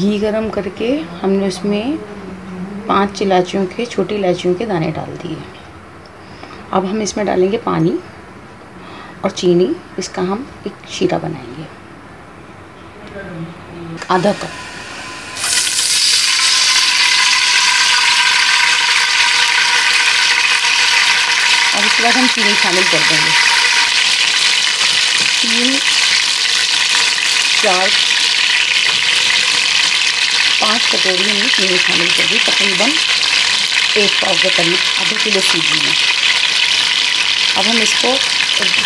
घी गरम करके हमने उसमें 5 इलायचियों के, छोटी इलायचियों के दाने डाल दिए। अब हम इसमें डालेंगे पानी और चीनी। इसका हम एक शीरा बनाएंगे, आधा कप। और उसके बाद हम चीनी शामिल कर देंगे। 5 कटोरी हमने चीनी शामिल कर दी, तकरीबन 1 पाव के करीब, आधे किलो सूजी में। अब हम इसको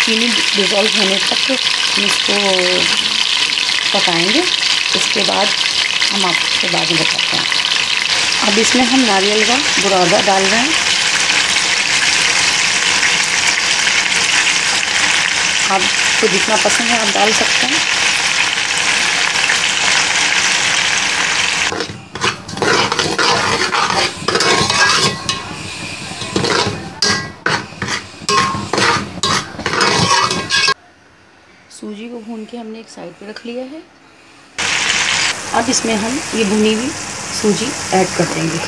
चीनी डिज़ोल्व होने तक हम इसको पकाएंगे। इसके बाद हम आपको बाद में बताते हैं। अब इसमें हम नारियल का बुरादा डाल रहे हैं। आपको जितना पसंद है आप डाल सकते हैं। सूजी को भून के हमने एक साइड पे रख लिया है। अब इसमें हम ये भुनी हुई सूजी ऐड कर देंगे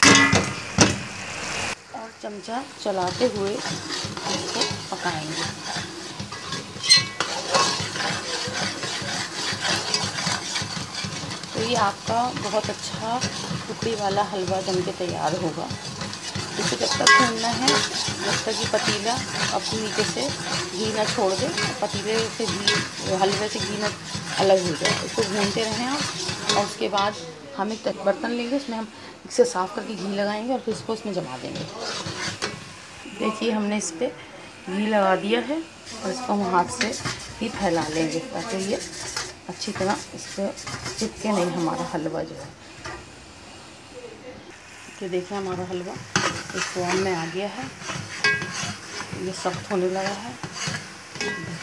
और चमचा चलाते हुए इसको पकाएंगे। तो ये आपका बहुत अच्छा टुकड़ी वाला हलवा जम के तैयार होगा। इसे जब तक भूनना है जब तक कि पतीला अपने नीचे से घी ना छोड़ दे, पतीले से घी, हलवे से घी ना अलग हो जाए। इसको भूनते रहें आप। और उसके बाद हम एक बर्तन लेंगे, उसमें हम इसे साफ़ करके घी लगाएंगे और फिर इसको इसमें जमा देंगे। देखिए हमने इस पर घी लगा दिया है और इसको हम हाथ से ही फैला लेंगे ताकि ये अच्छी तरह इस पर चिपके नहीं हमारा हलवा जो है। ये देखिए हमारा हलवा इस फॉर्म में आ गया है। ये सख्त होने लगा है।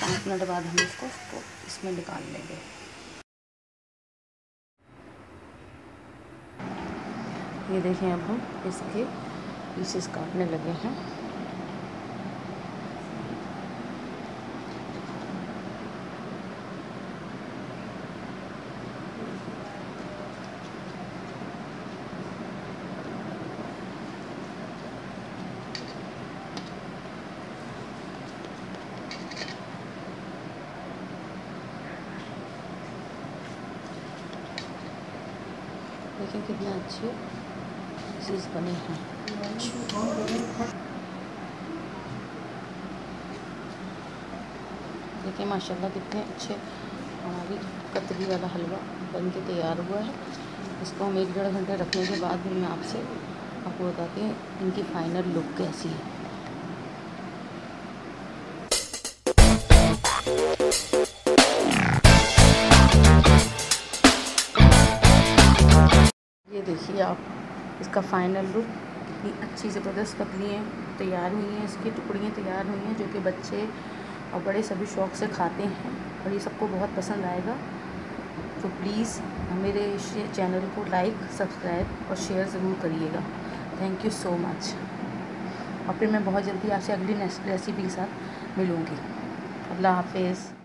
5 मिनट बाद हम इसको इसमें निकाल लेंगे। ये देखिए अब हम इसके पीसेस काटने लगे हैं। देखिए कितने अच्छे पीसेस बने हैं। देखिए माशाल्लाह कितने अच्छे हमारी कतली वाला हलवा बन के तैयार हुआ है। इसको हम 1-1.5 घंटे रखने के बाद भी मैं आपको बताती हूँ इनकी फाइनल लुक कैसी है। ये देखिए आप इसका फाइनल लुक, कितनी अच्छी ज़बरदस्त कतलियाँ तैयार हुई हैं, इसकी टुकड़ियाँ तैयार हुई हैं जो कि बच्चे और बड़े सभी शौक़ से खाते हैं और ये सबको बहुत पसंद आएगा। तो प्लीज़ मेरे चैनल को लाइक, सब्सक्राइब और शेयर ज़रूर करिएगा। Thank you so much. और फिर मैं बहुत जल्दी आपसे अगली नेक्स्ट रेसिपी के साथ मिलूँगी। अल्लाह हाफ़िज़।